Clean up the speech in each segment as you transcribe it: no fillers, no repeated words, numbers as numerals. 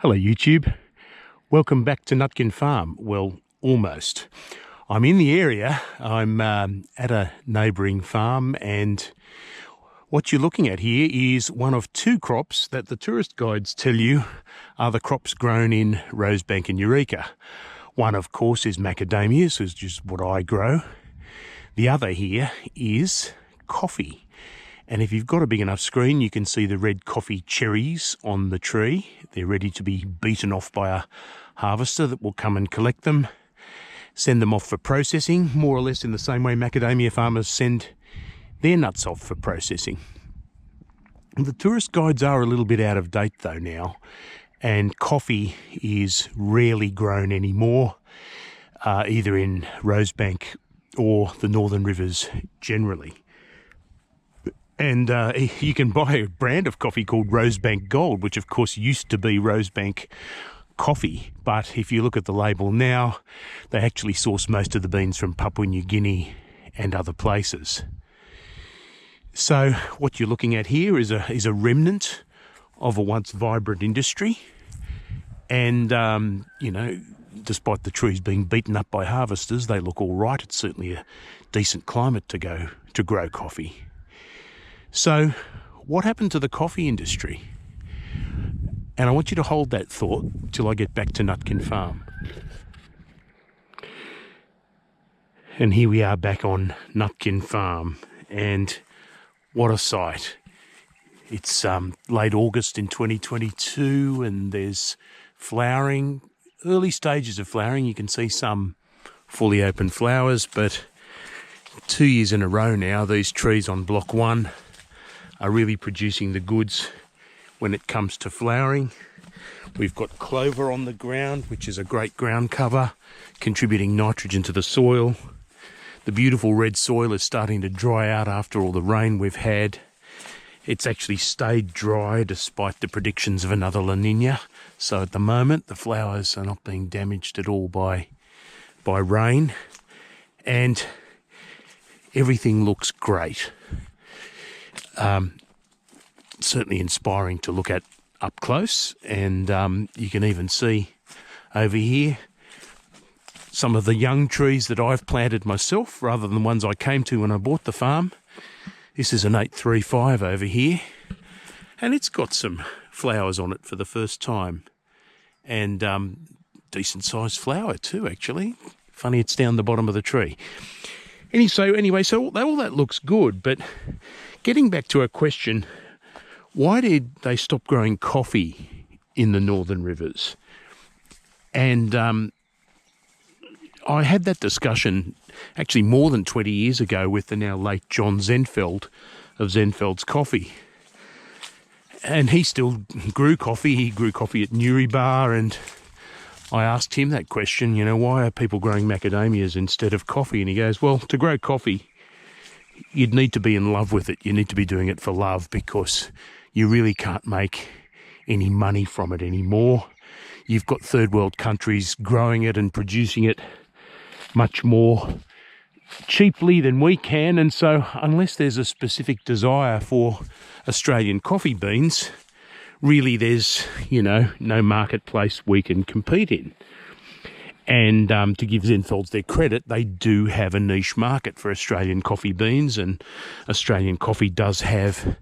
Hello YouTube, welcome back to Nutkin Farm. Well, almost. I'm in the area, I'm at a neighbouring farm, and what you're looking at here is one of two crops that the tourist guides tell you are the crops grown in Rosebank and Eureka. One of course is macadamias, which is what I grow. The other here is coffee. And if you've got a big enough screen, you can see the red coffee cherries on the tree. They're ready to be beaten off by a harvester that will come and collect them, send them off for processing, more or less in the same way macadamia farmers send their nuts off for processing. The tourist guides are a little bit out of date though now, and coffee is rarely grown anymore, either in Rosebank or the Northern Rivers generally. And you can buy a brand of coffee called Rosebank Gold, which of course used to be Rosebank coffee. But if you look at the label now, they actually source most of the beans from Papua New Guinea and other places. So what you're looking at here is a remnant of a once vibrant industry. And, you know, despite the trees being beaten up by harvesters, they look all right. It's certainly a decent climate to grow coffee. So what happened to the coffee industry? And I want you to hold that thought till I get back to Nutkin Farm. And here we are back on Nutkin Farm, and what a sight. It's late August in 2022 and there's flowering, early stages of flowering. You can see some fully open flowers, but 2 years in a row now, these trees on block 1 are really producing the goods when it comes to flowering. We've got clover on the ground, which is a great ground cover, contributing nitrogen to the soil. The beautiful red soil is starting to dry out after all the rain we've had. It's actually stayed dry despite the predictions of another La Nina. So at the moment, the flowers are not being damaged at all by rain. And everything looks great. Certainly inspiring to look at up close, and you can even see over here some of the young trees that I've planted myself rather than ones I came to when I bought the farm. This is an 835 over here, and it's got some flowers on it for the first time, and decent sized flower too actually. Funny it's down the bottom of the tree. Anyway, so all that looks good, but getting back to our question, why did they stop growing coffee in the Northern Rivers? And I had that discussion actually more than 20 years ago with the now late John Zenfeld of Zenfeld's Coffee. And he still grew coffee. He grew coffee at Newrybar, and I asked him that question, you know, why are people growing macadamias instead of coffee? And he goes, well, to grow coffee, you'd need to be in love with it. You need to be doing it for love, because you really can't make any money from it anymore. You've got third world countries growing it and producing it much more cheaply than we can. And so unless there's a specific desire for Australian coffee beans, really there's, you know, no marketplace we can compete in. And to give Zenfelds their credit, they do have a niche market for Australian coffee beans, and Australian coffee does have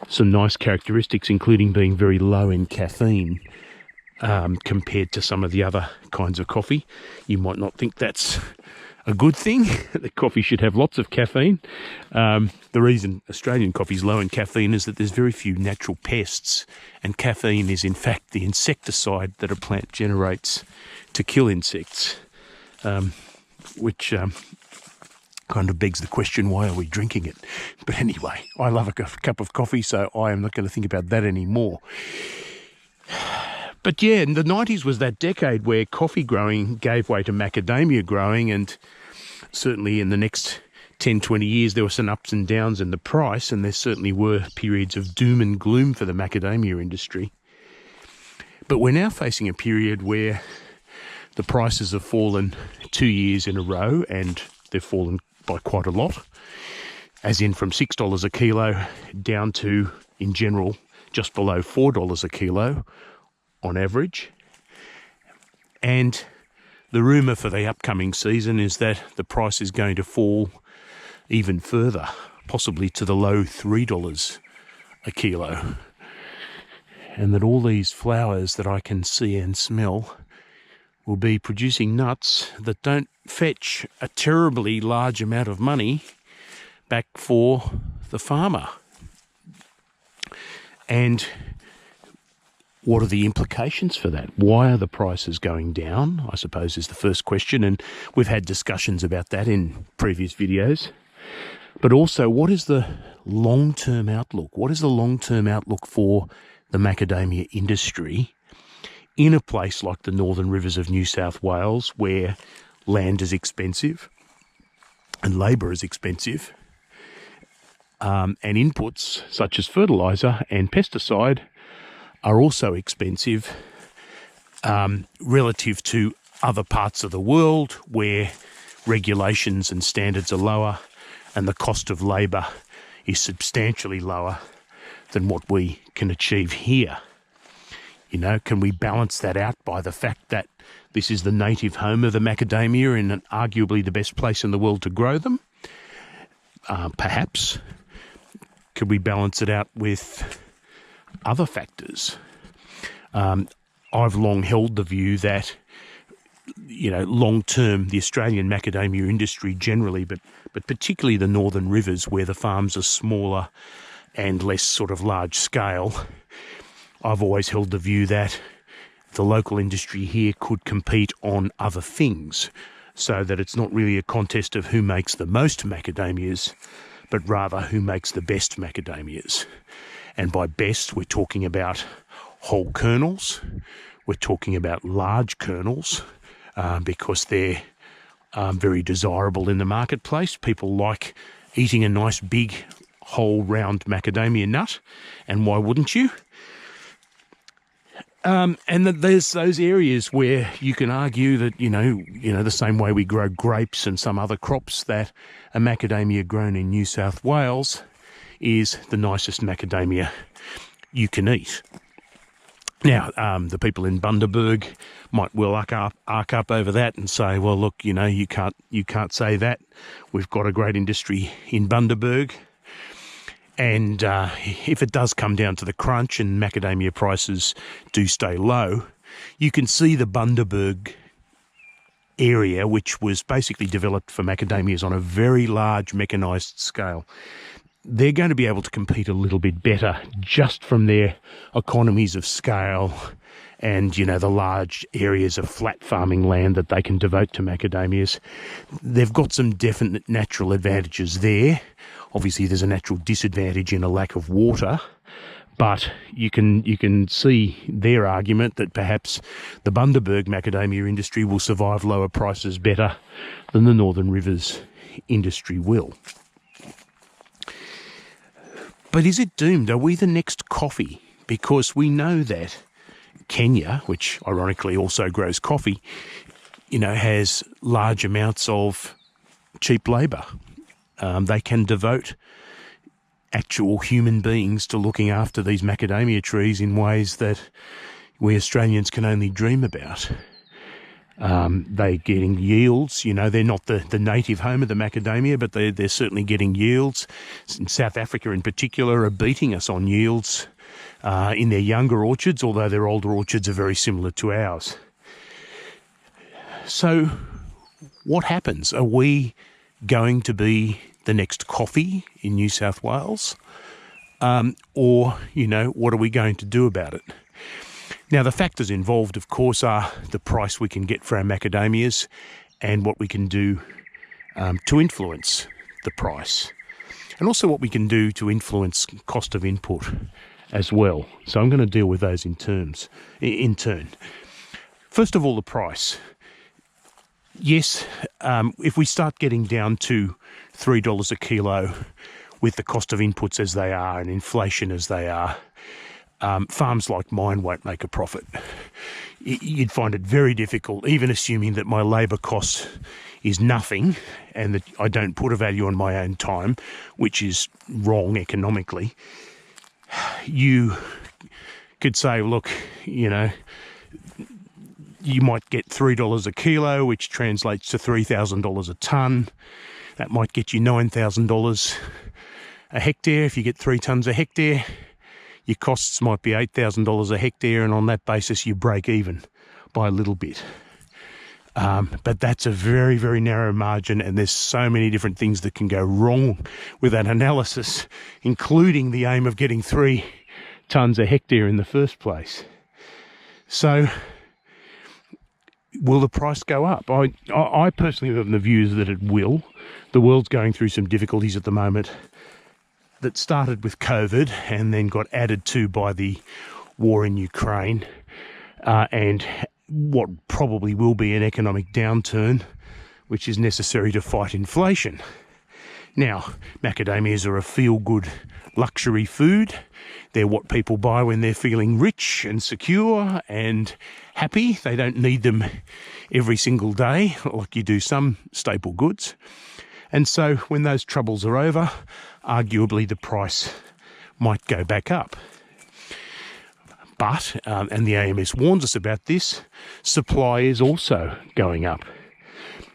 some nice characteristics, including being very low in caffeine compared to some of the other kinds of coffee. You might not think that's a good thing, that coffee should have lots of caffeine. The reason Australian coffee is low in caffeine is that there's very few natural pests, and caffeine is in fact the insecticide that a plant generates to kill insects, which kind of begs the question, why are we drinking it? But anyway, I love a cup of coffee, so I am not going to think about that anymore. But yeah, the 90s was that decade where coffee growing gave way to macadamia growing, and certainly in the next 10, 20 years there were some ups and downs in the price, and there certainly were periods of doom and gloom for the macadamia industry. But we're now facing a period where the prices have fallen 2 years in a row, and they've fallen by quite a lot, as in from $6 a kilo down to, in general, just below $4 a kilo on average. And the rumour for the upcoming season is that the price is going to fall even further, possibly to the low $3 a kilo. And that all these flowers that I can see and smell will be producing nuts that don't fetch a terribly large amount of money back for the farmer. And what are the implications for that? Why are the prices going down, I suppose, is the first question. And we've had discussions about that in previous videos. But also, what is the long-term outlook? What is the long-term outlook for the macadamia industry in a place like the Northern Rivers of New South Wales, where land is expensive and labour is expensive, and inputs such as fertiliser and pesticide are also expensive relative to other parts of the world where regulations and standards are lower and the cost of labour is substantially lower than what we can achieve here. You know, can we balance that out by the fact that this is the native home of the macadamia and arguably the best place in the world to grow them? Perhaps. Could we balance it out with other factors? I've long held the view that, you know, long term, the Australian macadamia industry generally, but particularly the Northern Rivers, where the farms are smaller and less sort of large scale, I've always held the view that the local industry here could compete on other things, so that it's not really a contest of who makes the most macadamias, but rather who makes the best macadamias. And by best, we're talking about whole kernels, we're talking about large kernels, because they're very desirable in the marketplace. People like eating a nice big whole round macadamia nut, and why wouldn't you? And that there's those areas where you can argue that, you know, the same way we grow grapes and some other crops, that a macadamia grown in New South Wales is the nicest macadamia you can eat. Now, the people in Bundaberg might well arc up over that and say, well, look, you know, you can't say that. We've got a great industry in Bundaberg. And if it does come down to the crunch and macadamia prices do stay low, you can see the Bundaberg area, which was basically developed for macadamias on a very large mechanised scale. They're going to be able to compete a little bit better just from their economies of scale and, you know, the large areas of flat farming land that they can devote to macadamias. They've got some definite natural advantages there. Obviously, there's a natural disadvantage in a lack of water, but you can see their argument that perhaps the Bundaberg macadamia industry will survive lower prices better than the Northern Rivers industry will. But is it doomed? Are we the next coffee? Because we know that Kenya, which ironically also grows coffee, you know, has large amounts of cheap labour. They can devote actual human beings to looking after these macadamia trees in ways that we Australians can only dream about. They're getting yields. You know, they're not the native home of the macadamia, but they're certainly getting yields. In South Africa in particular are beating us on yields in their younger orchards, although their older orchards are very similar to ours. So what happens? Are we going to be the next coffee in New South Wales? Or, you know, what are we going to do about it? Now, the factors involved, of course, are the price we can get for our macadamias and what we can do to influence the price, and also what we can do to influence cost of input as well. So I'm going to deal with those in turn. First of all, the price. Yes, if we start getting down to $3 a kilo with the cost of inputs as they are and inflation as they are, farms like mine won't make a profit. You'd find it very difficult, even assuming that my labour cost is nothing and that I don't put a value on my own time, which is wrong economically. You could say, look, you know, you might get $3 a kilo, which translates to $3,000 a tonne. That might get you $9,000 a hectare. If you get 3 tonnes a hectare, your costs might be $8,000 a hectare, and on that basis you break even by a little bit. But that's a very, very narrow margin, and there's so many different things that can go wrong with that analysis, including the aim of getting 3 tonnes a hectare in the first place. So will the price go up? I personally have the views that it will. The world's going through some difficulties at the moment that started with COVID and then got added to by the war in Ukraine, and what probably will be an economic downturn, which is necessary to fight inflation. Now, macadamias are a feel-good luxury food. They're what people buy when they're feeling rich and secure and happy. They don't need them every single day like you do some staple goods. And so when those troubles are over, arguably the price might go back up. But, and the AMS warns us about this, supply is also going up.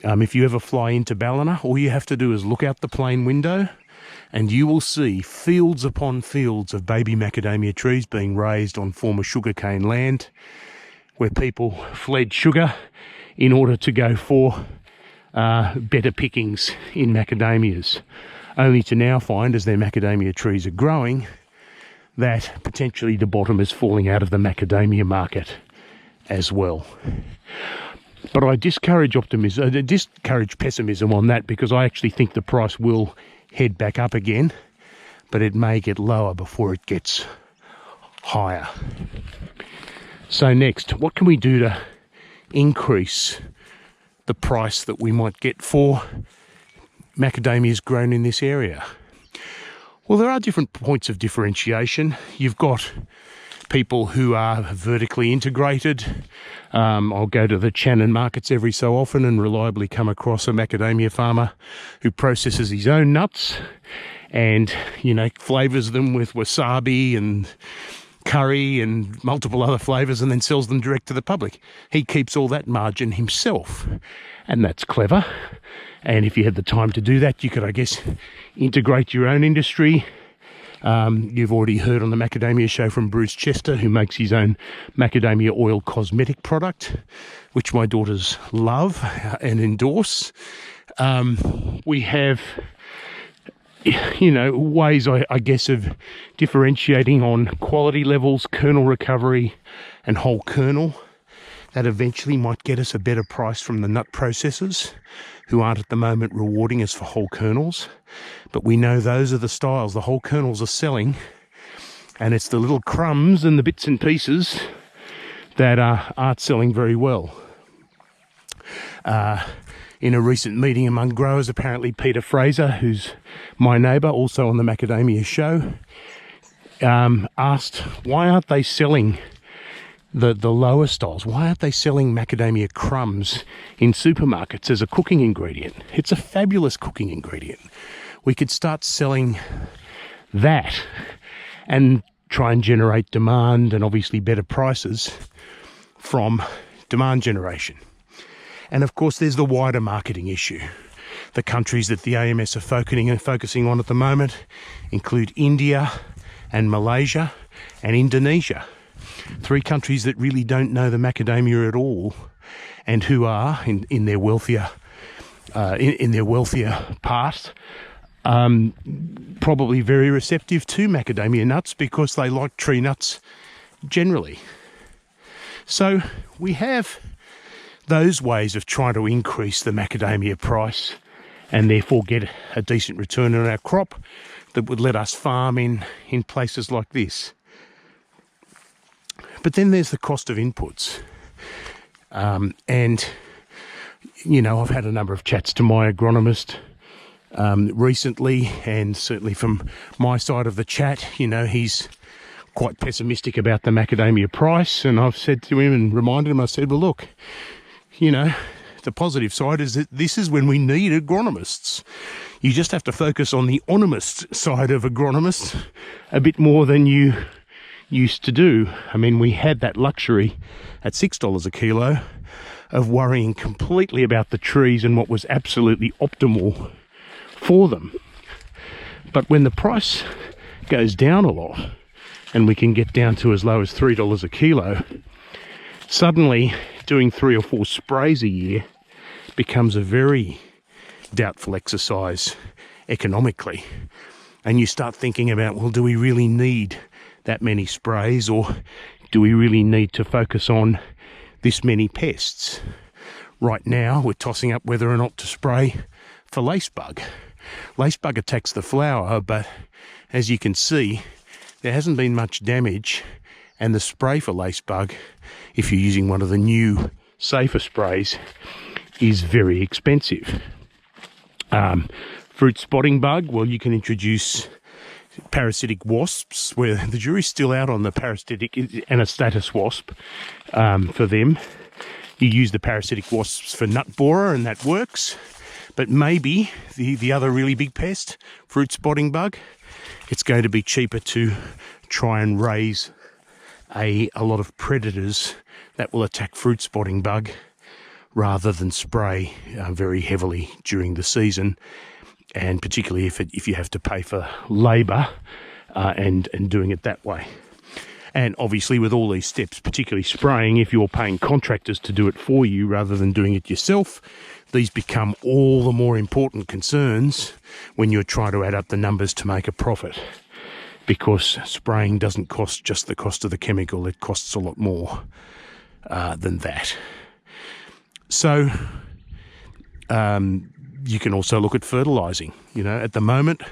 If you ever fly into Ballina, all you have to do is look out the plane window and you will see fields upon fields of baby macadamia trees being raised on former sugarcane land where people fled sugar in order to go for better pickings in macadamias, only to now find, as their macadamia trees are growing, that potentially the bottom is falling out of the macadamia market as well. But I discourage pessimism on that, because I actually think the price will head back up again, but it may get lower before it gets higher. So next, what can we do to increase the price that we might get for macadamias grown in this area? Well, there are different points of differentiation. You've got people who are vertically integrated. I'll go to the Channon markets every so often and reliably come across a macadamia farmer who processes his own nuts and, you know, flavours them with wasabi and curry and multiple other flavours and then sells them direct to the public. He keeps all that margin himself, and that's clever. And if you had the time to do that, you could, I guess, integrate your own industry. You've already heard on the Macadamia show from Bruce Chester, who makes his own macadamia oil cosmetic product, which my daughters love and endorse. We have, you know, ways, I guess, of differentiating on quality levels, kernel recovery and whole kernel. That eventually might get us a better price from the nut processors, who aren't at the moment rewarding us for whole kernels. But we know those are the styles the whole kernels are selling, and it's the little crumbs and the bits and pieces that aren't selling very well. In a recent meeting among growers, apparently Peter Fraser, who's my neighbour, also on the Macadamia show, asked, why aren't they selling the lower styles? Why aren't they selling macadamia crumbs in supermarkets as a cooking ingredient? It's a fabulous cooking ingredient. We could start selling that and try and generate demand and obviously better prices from demand generation. And of course, there's the wider marketing issue. The countries that the AMS are focusing on at the moment include India and Malaysia and Indonesia. 3 countries that really don't know the macadamia at all, and who are in their wealthier part probably very receptive to macadamia nuts because they like tree nuts generally. So we have those ways of trying to increase the macadamia price and therefore get a decent return on our crop that would let us farm in places like this. But then there's the cost of inputs. And, you know, I've had a number of chats to my agronomist recently, and certainly from my side of the chat, you know, he's quite pessimistic about the macadamia price. And I've said to him and reminded him, I said, well, look, you know, the positive side is that this is when we need agronomists. You just have to focus on the onomist side of agronomists a bit more than you used to do. I mean, we had that luxury at $6 a kilo of worrying completely about the trees and what was absolutely optimal for them. But when the price goes down a lot and we can get down to as low as $3 a kilo, suddenly doing 3 or 4 sprays a year becomes a very doubtful exercise economically. And you start thinking about, well, do we really need that many sprays, or do we really need to focus on this many pests? Right now we're tossing up whether or not to spray for lacebug. Lacebug attacks the flower, but as you can see, there hasn't been much damage, and the spray for lacebug, if you're using one of the new safer sprays, is very expensive. Fruit spotting bug, well, you can introduce parasitic wasps, where the jury's still out on the parasitic anastatis wasp. For them, you use the parasitic wasps for nut borer, and that works. But maybe the other really big pest, fruit spotting bug, it's going to be cheaper to try and raise a lot of predators that will attack fruit spotting bug rather than spray very heavily during the season, and particularly if you have to pay for labour and doing it that way. And obviously with all these steps, particularly spraying, if you're paying contractors to do it for you rather than doing it yourself, these become all the more important concerns when you're trying to add up the numbers to make a profit, because spraying doesn't cost just the cost of the chemical, it costs a lot more than that. So you can also look at fertilising. You know, at the moment,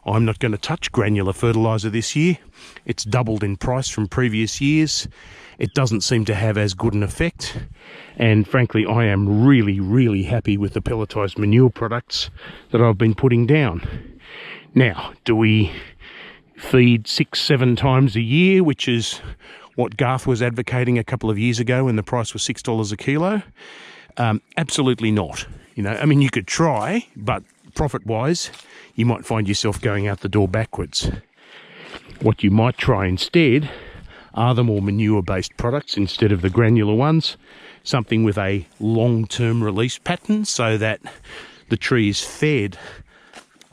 I'm not going to touch granular fertiliser this year. It's doubled in price from previous years. It doesn't seem to have as good an effect. And frankly, I am really, really happy with the pelletised manure products that I've been putting down. Now, do we feed 6-7 times a year, which is what Garth was advocating a couple of years ago when the price was $6 a kilo? Absolutely not. You know, I mean, you could try, but profit-wise, you might find yourself going out the door backwards. What you might try instead are the more manure-based products instead of the granular ones, something with a long-term release pattern so that the tree is fed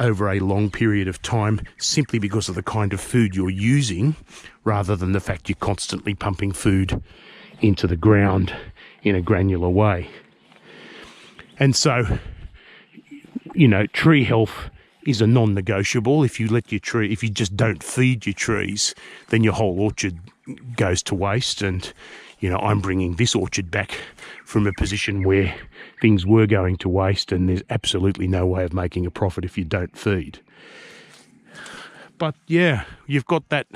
over a long period of time simply because of the kind of food you're using, rather than the fact you're constantly pumping food into the ground in a granular way. And so, you know, tree health is a non-negotiable. If you just don't feed your trees, then your whole orchard goes to waste. And, you know, I'm bringing this orchard back from a position where things were going to waste, and there's absolutely no way of making a profit if you don't feed. But yeah, you've got that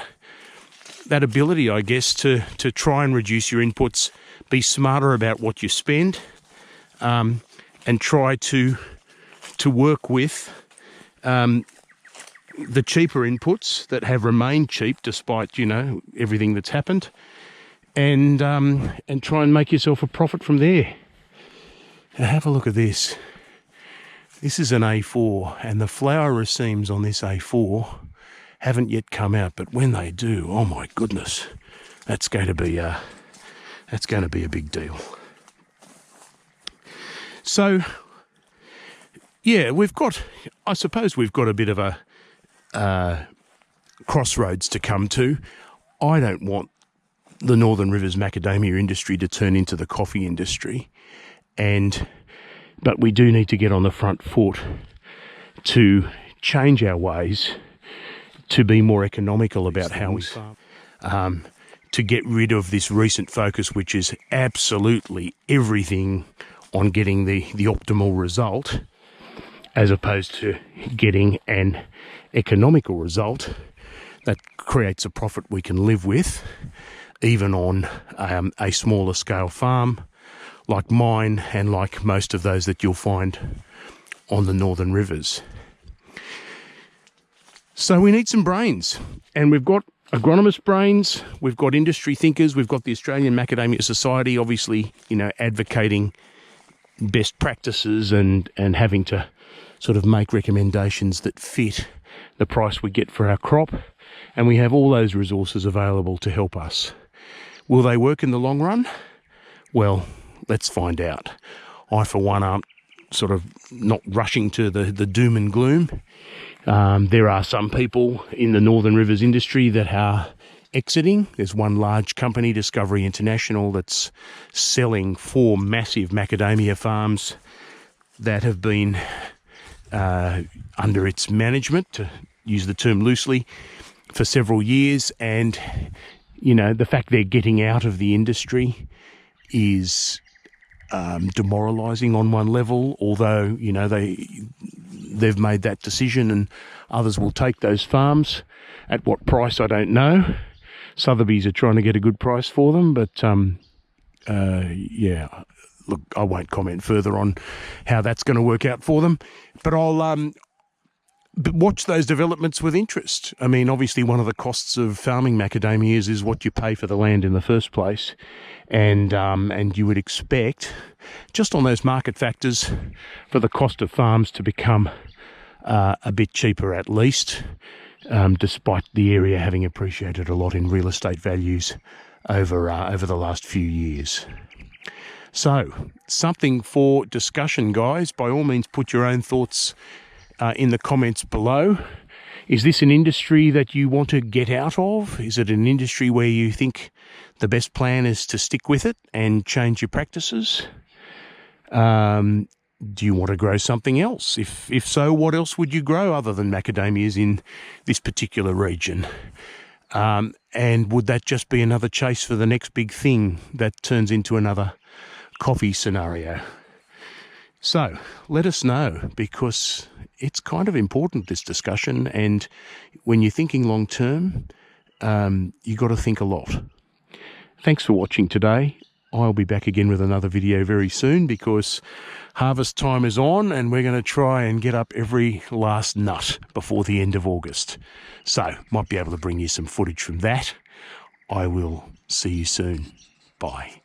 ability, I guess, to try and reduce your inputs, be smarter about what you spend, and try to work with the cheaper inputs that have remained cheap despite, you know, everything that's happened, and try and make yourself a profit from there. Now have a look at this. This is an A4, and the flower racemes on this A4 haven't yet come out, but when they do, oh my goodness, that's going to be a big deal. So, yeah, I suppose we've got a bit of a crossroads to come to. I don't want the Northern Rivers macadamia industry to turn into the coffee industry, but we do need to get on the front foot to change our ways, to be more economical about how we farm, to get rid of this recent focus, which is absolutely everything on getting the optimal result, as opposed to getting an economical result that creates a profit we can live with, even on a smaller scale farm like mine and like most of those that you'll find on the Northern Rivers. So we need some brains, and we've got agronomist brains, we've got industry thinkers, we've got the Australian Macadamia Society, obviously, you know, advocating best practices and having to sort of make recommendations that fit the price we get for our crop. and we have all those resources available to help us. Will they work in the long run? Well, let's find out. I, for one, aren't sort of not rushing to the doom and gloom. There are some people in the Northern Rivers industry that are exiting. There's one large company, Discovery International, that's selling 4 massive macadamia farms that have been under its management, to use the term loosely, for several years. And, you know, the fact they're getting out of the industry is demoralising on one level, although, you know, they've made that decision and others will take those farms. At what price, I don't know. Sotheby's are trying to get a good price for them, but yeah, look, I won't comment further on how that's going to work out for them, but I'll watch those developments with interest. I mean, obviously one of the costs of farming macadamias is what you pay for the land in the first place, and you would expect, just on those market factors, for the cost of farms to become a bit cheaper at least, despite the area having appreciated a lot in real estate values over the last few years. So, something for discussion, guys. By all means, put your own thoughts in the comments below. Is this an industry that you want to get out of? Is it an industry where you think the best plan is to stick with it and change your practices? Do you want to grow something else? If so, what else would you grow other than macadamias in this particular region? And would that just be another chase for the next big thing that turns into another coffee scenario? So let us know, because it's kind of important, this discussion, and when you're thinking long term, you've got to think a lot. Thanks for watching today. I'll be back again with another video very soon, because harvest time is on and we're going to try and get up every last nut before the end of August. So might be able to bring you some footage from that. I will see you soon. Bye.